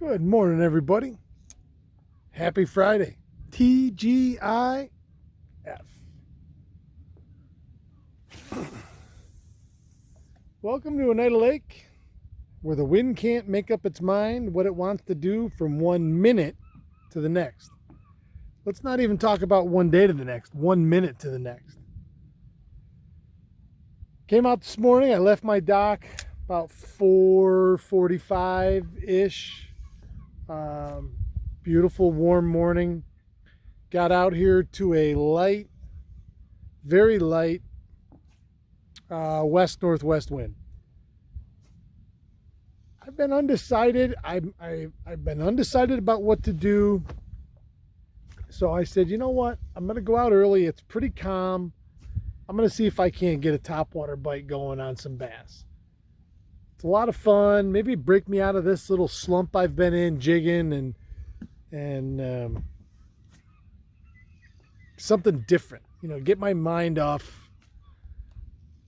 Good morning, everybody. Happy Friday. TGIF. Welcome to Oneida Lake, where the wind can't make up its mind what it wants to do from 1 minute to the next. Let's not even talk about 1 day to the next, 1 minute to the next. Came out this morning. I left my dock about 4:45-ish. Beautiful warm morning. Got out here to a light, very light west-northwest wind. I've been undecided. I've been undecided about what to do. So I said, you know what? I'm going to go out early. It's pretty calm. I'm going to see if I can't get a topwater bite going on some bass. It's a lot of fun. Maybe break me out of this little slump I've been in jigging and something different. You know, get my mind off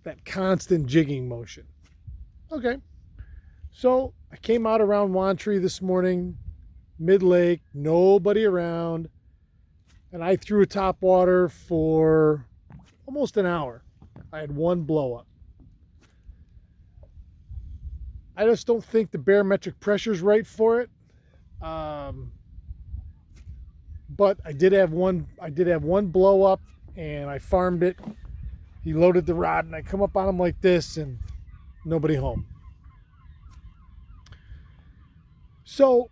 that constant jigging motion. Okay. So I came out around Wantry this morning, mid-lake, nobody around, and I threw a topwater for almost an hour. I had one blow up. I just don't think the barometric pressure is right for it. But I did have one blow up, and I farmed it. He loaded the rod, and I come up on him like this, and nobody home. So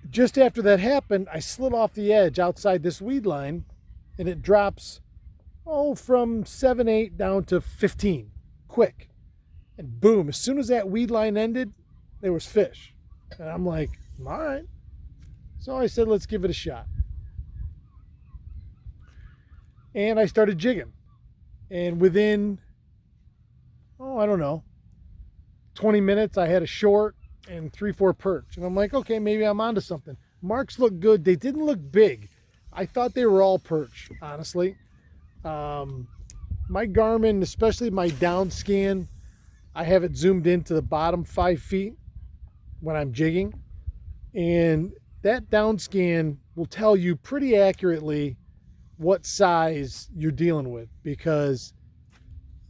just after that happened, I slid off the edge outside this weed line, and it drops from 7-8 down to 15 quick. And boom, as soon as that weed line ended, there was fish. And I'm like, all right. So I said, let's give it a shot. And I started jigging. And within, 20 minutes, I had a short and 3-4 perch. And I'm like, okay, maybe I'm onto something. Marks look good. They didn't look big. I thought they were all perch, honestly. My Garmin, especially my down scan, I have it zoomed into the bottom 5 feet when I'm jigging. And that down scan will tell you pretty accurately what size you're dealing with, because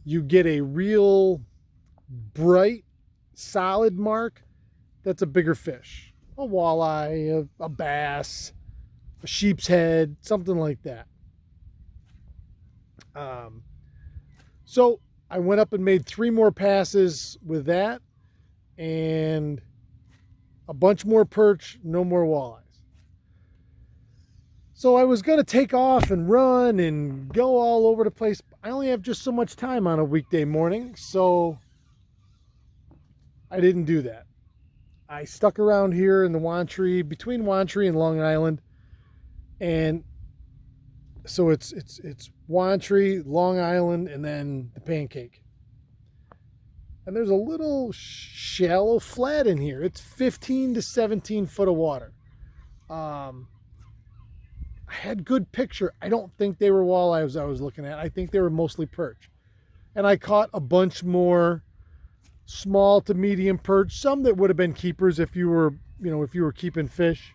you get a real bright, solid mark that's a bigger fish. A walleye, a bass, a sheep's head, something like that. So I went up and made 3 more passes with that, and a bunch more perch, no more walleyes. So I was going to take off and run and go all over the place. I only have just so much time on a weekday morning, so I didn't do that. I stuck around here in the Wantry, between Wantry and Long Island, and so it's Wantry, Long Island, and then the Pancake. And there's a little shallow flat in here. It's 15 to 17 foot of water. I had good picture. I don't think they were walleyes I was looking at. I think they were mostly perch. And I caught a bunch more small to medium perch, some that would have been keepers if you were keeping fish.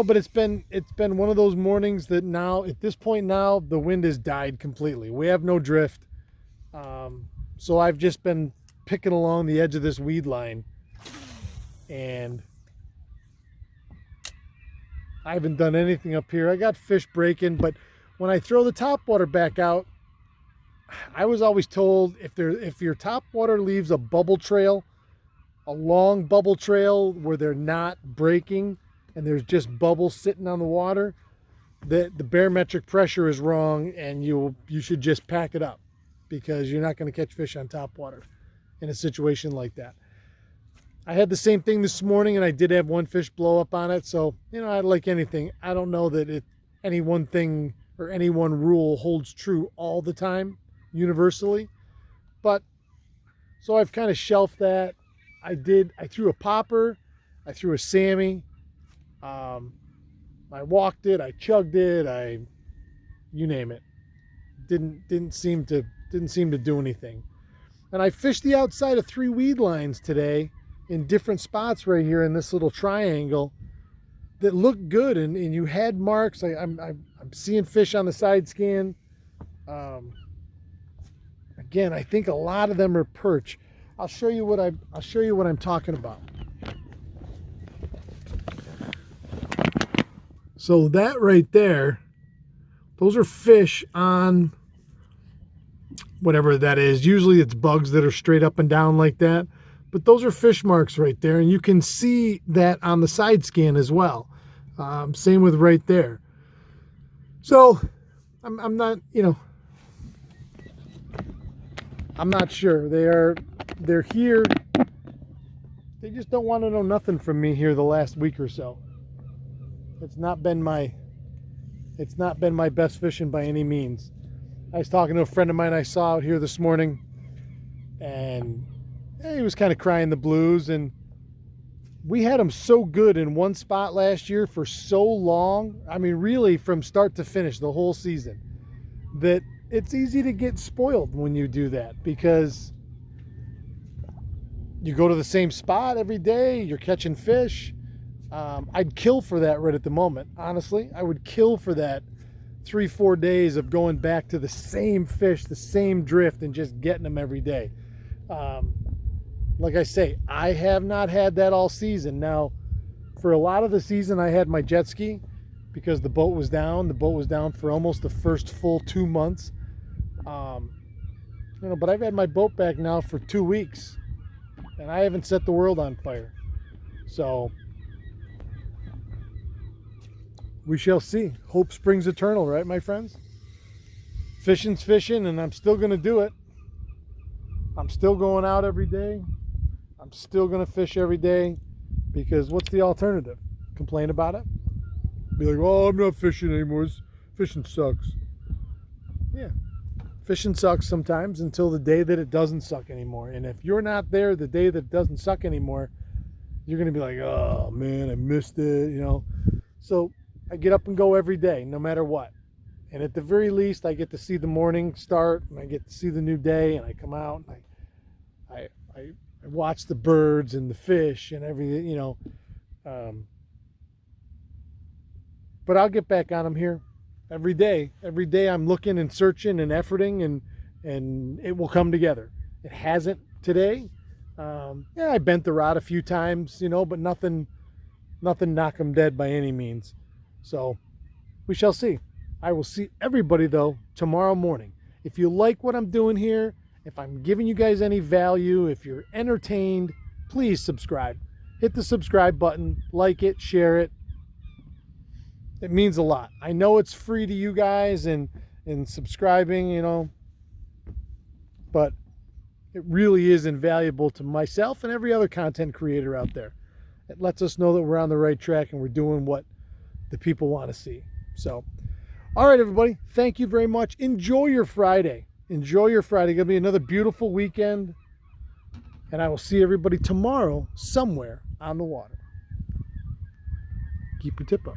But it's been one of those mornings that now, at this point now, the wind has died completely. We have no drift. So I've just been picking along the edge of this weed line, and I haven't done anything up here. I got fish breaking, but when I throw the topwater back out, I was always told if your topwater leaves a bubble trail, a long bubble trail where they're not breaking, and there's just bubbles sitting on the water, that the barometric pressure is wrong, and you should just pack it up, because you're not going to catch fish on topwater in a situation like that. I had the same thing this morning, and I did have one fish blow up on it. So, like anything, I don't know that any one thing or any one rule holds true all the time, universally. But, so I've kind of shelved that. I threw a popper, I threw a Sammy, I walked it, I chugged it, you name it. Didn't seem to do anything. And I fished the outside of 3 weed lines today in different spots right here in this little triangle that looked good, and you had marks. I'm seeing fish on the side scan. Again, I think a lot of them are perch. I'll show you what I'm talking about. So that right there, those are fish on whatever that is. Usually it's bugs that are straight up and down like that, but those are fish marks right there, and you can see that on the side scan as well. Same with right there. So I'm not, I'm not sure. They're here. They just don't want to know nothing from me here the last week or so. It's not been my best fishing by any means. I was talking to a friend of mine I saw out here this morning, and he was kind of crying the blues, and we had him so good in one spot last year for so long. I mean, really from start to finish, the whole season, that it's easy to get spoiled when you do that, because you go to the same spot every day, you're catching fish. I'd kill for that right at the moment. Honestly, I would kill for that 3-4 days of going back to the same fish, the same drift, and just getting them every day. Like I say, I have not had that all season. Now, for a lot of the season, I had my jet ski because the boat was down. The boat was down for almost the first full 2 months. But I've had my boat back now for 2 weeks, and I haven't set the world on fire. So we shall see. Hope springs eternal, right, my friends? Fishing's fishing, and I'm still going to do it. I'm still going out every day. I'm still going to fish every day, because what's the alternative? Complain about it? Be like, oh, I'm not fishing anymore. Fishing sucks. Yeah. Fishing sucks sometimes until the day that it doesn't suck anymore. And if you're not there the day that it doesn't suck anymore, you're going to be like, oh, man, I missed it, So I get up and go every day, no matter what. And at the very least, I get to see the morning start, and I get to see the new day, and I come out, and I watch the birds and the fish and everything, But I'll get back on them here every day. Every day I'm looking and searching and efforting, and it will come together. It hasn't today. I bent the rod a few times, but nothing knock 'em dead by any means. So we shall see. I will see everybody, though, tomorrow morning. If you like what I'm doing here, if I'm giving you guys any value, if you're entertained, please subscribe. Hit the subscribe button, like it, share it. It means a lot. I know it's free to you guys and subscribing, but it really is invaluable to myself and every other content creator out there. It lets us know that we're on the right track and we're doing what the people want to see. So, all right, everybody, thank you very much. Enjoy your Friday. Enjoy your Friday. It's going to be another beautiful weekend. And I will see everybody tomorrow somewhere on the water. Keep your tip up.